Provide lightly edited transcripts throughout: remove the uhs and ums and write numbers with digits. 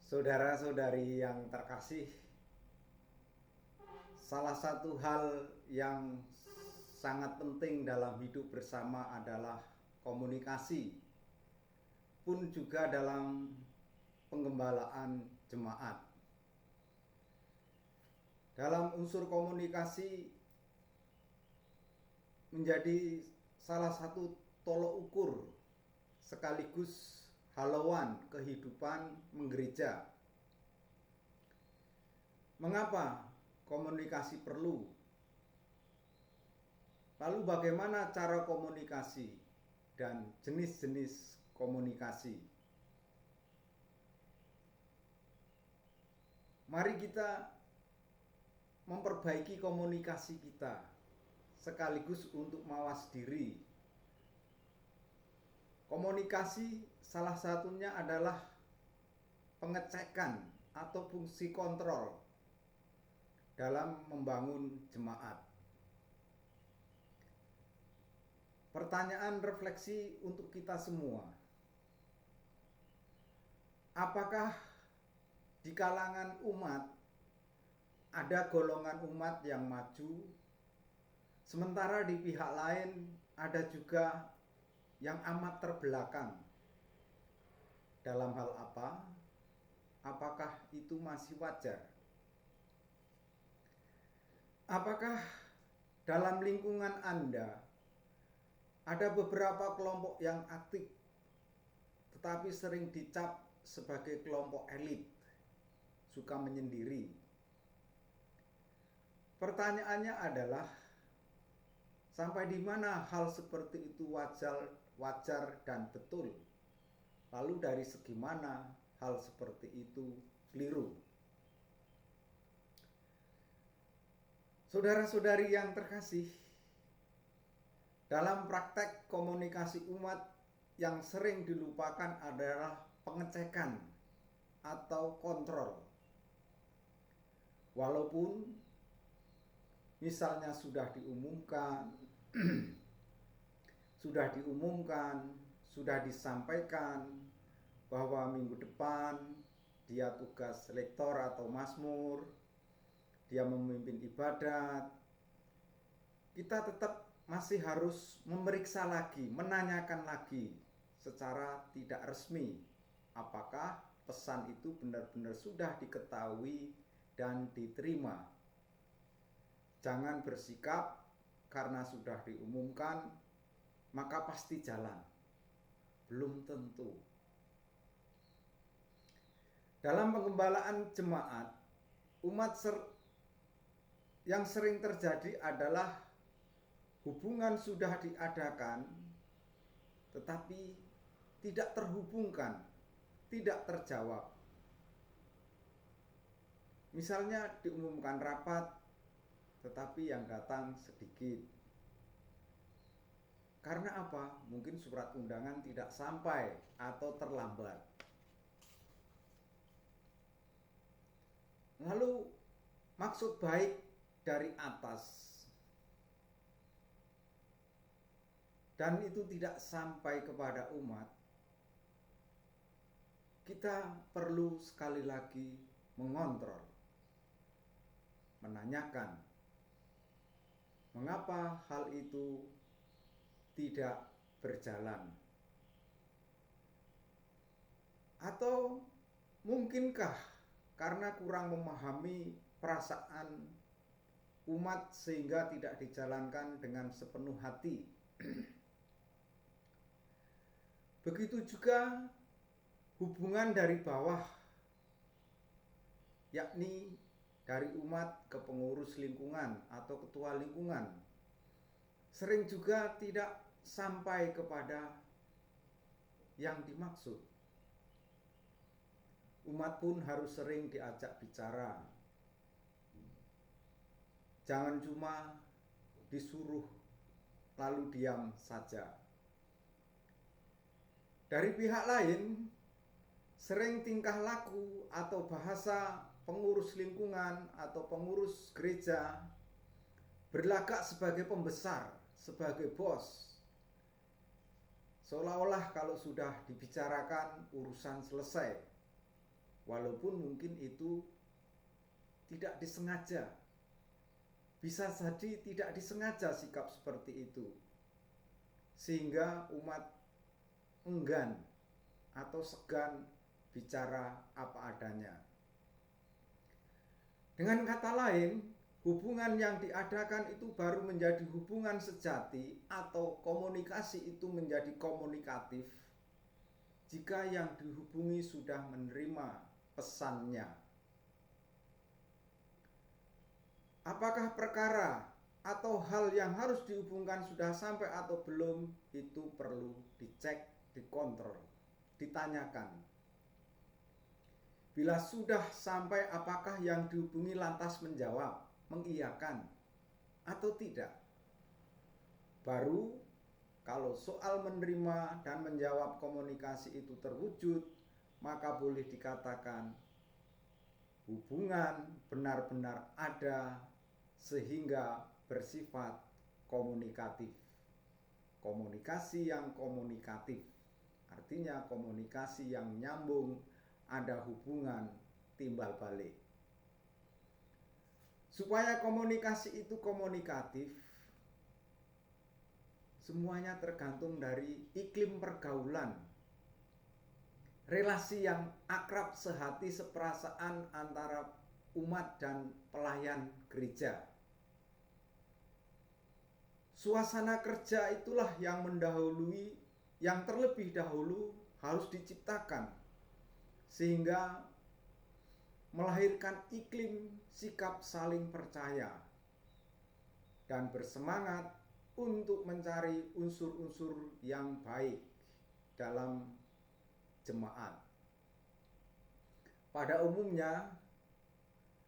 Saudara-saudari yang terkasih, salah satu hal yang sangat penting dalam hidup bersama adalah komunikasi, pun juga dalam penggembalaan jemaat. Dalam unsur komunikasi menjadi salah satu tolok ukur sekaligus halauan kehidupan menggereja. Mengapa komunikasi perlu? Lalu bagaimana cara komunikasi dan jenis-jenis komunikasi? Mari kita memperbaiki komunikasi kita sekaligus untuk mawas diri. Komunikasi salah satunya adalah pengecekan atau fungsi kontrol dalam membangun jemaat. Pertanyaan refleksi untuk kita semua. Apakah di kalangan umat ada golongan umat yang maju, sementara di pihak lain ada juga yang amat terbelakang? Dalam hal apa? Apakah itu masih wajar? Apakah dalam lingkungan Anda ada beberapa kelompok yang aktif tetapi sering dicap sebagai kelompok elit, suka menyendiri? Pertanyaannya adalah, sampai di mana hal seperti itu wajar dan betul? Lalu dari segi mana hal seperti itu keliru? Saudara-saudari yang terkasih, dalam praktek komunikasi umat yang sering dilupakan adalah pengecekan atau kontrol. Walaupun misalnya sudah diumumkan, sudah disampaikan bahwa minggu depan dia tugas lektor atau mazmur, dia memimpin ibadat, kita tetap masih harus memeriksa lagi, menanyakan lagi secara tidak resmi apakah pesan itu benar-benar sudah diketahui dan diterima. Jangan bersikap karena sudah diumumkan maka pasti jalan. Belum tentu. Dalam penggembalaan jemaat, yang sering terjadi adalah hubungan sudah diadakan tetapi tidak terhubungkan, tidak terjawab. Misalnya diumumkan rapat tetapi yang datang sedikit. Karena apa? Mungkin surat undangan tidak sampai atau terlambat. Lalu maksud baik dari atas dan itu tidak sampai kepada umat, kita perlu sekali lagi mengontrol, menanyakan mengapa hal itu tidak berjalan. Atau mungkinkah karena kurang memahami perasaan umat sehingga tidak dijalankan dengan sepenuh hati. Begitu juga hubungan dari bawah, yakni dari umat ke pengurus lingkungan atau ketua lingkungan, sering juga tidak sampai kepada yang dimaksud. Umat pun harus sering diajak bicara. Jangan cuma disuruh lalu diam saja. Dari pihak lain, sering tingkah laku atau bahasa pengurus lingkungan atau pengurus gereja berlagak sebagai pembesar, sebagai bos. Seolah-olah kalau sudah dibicarakan urusan selesai. walaupun mungkin itu tidak disengaja. Bisa jadi tidak disengaja sikap seperti itu, sehingga umat enggan atau segan bicara apa adanya. Dengan kata lain, hubungan yang diadakan itu baru menjadi hubungan sejati atau komunikasi itu menjadi komunikatif jika yang dihubungi sudah menerima pesannya. Apakah perkara atau hal yang harus dihubungkan sudah sampai atau belum, itu perlu dicek, dikontrol, ditanyakan. Bila sudah sampai, apakah yang dihubungi lantas menjawab, mengiyakan atau tidak? Baru kalau soal menerima dan menjawab komunikasi itu terwujud, maka boleh dikatakan hubungan benar-benar ada sehingga bersifat komunikatif. Komunikasi yang komunikatif artinya komunikasi yang nyambung, ada hubungan timbal balik. Supaya komunikasi itu komunikatif, semuanya tergantung dari iklim pergaulan, relasi yang akrab sehati seperasaan antara umat dan pelayan gereja. Suasana kerja itulah yang mendahului, yang terlebih dahulu harus diciptakan, sehingga melahirkan iklim sikap saling percaya dan bersemangat untuk mencari unsur-unsur yang baik dalam jemaat. Pada umumnya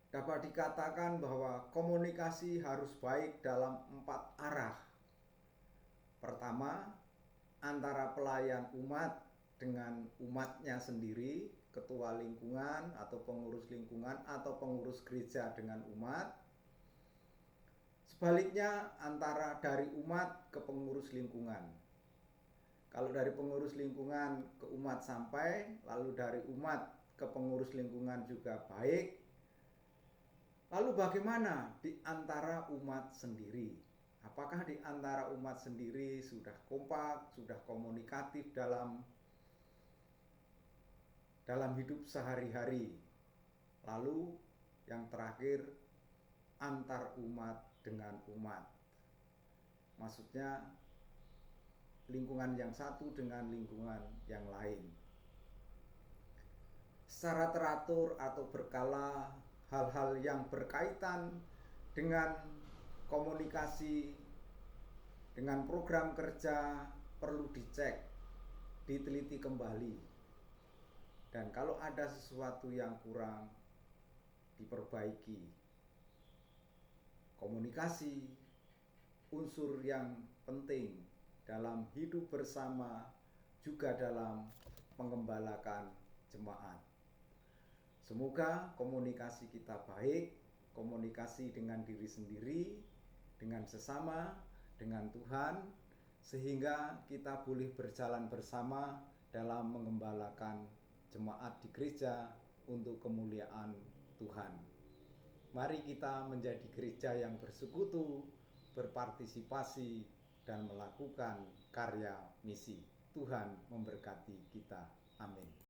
dapat dikatakan bahwa komunikasi harus baik dalam 4 arah. Pertama, antara pelayan umat dengan umatnya sendiri, ketua lingkungan atau pengurus lingkungan atau pengurus gereja dengan umat. Sebaliknya, antara dari umat ke pengurus lingkungan. Kalau dari pengurus lingkungan ke umat sampai, lalu dari umat ke pengurus lingkungan juga baik. Lalu bagaimana di antara umat sendiri? Apakah di antara umat sendiri sudah kompak, sudah komunikatif dalam hidup sehari-hari? Lalu yang terakhir, antar umat dengan umat. Maksudnya lingkungan yang satu dengan lingkungan yang lain. Secara teratur atau berkala, hal-hal yang berkaitan dengan komunikasi, dengan program kerja perlu dicek, diteliti kembali. Dan kalau ada sesuatu yang kurang, diperbaiki. Komunikasi, unsur yang penting dalam hidup bersama, juga dalam mengembalakan jemaat. Semoga komunikasi kita baik, komunikasi dengan diri sendiri, dengan sesama, dengan Tuhan, sehingga kita boleh berjalan bersama dalam mengembalakan jemaat di gereja untuk kemuliaan Tuhan. Mari kita menjadi gereja yang bersekutu, berpartisipasi, dan melakukan karya misi. Tuhan memberkati kita. Amin.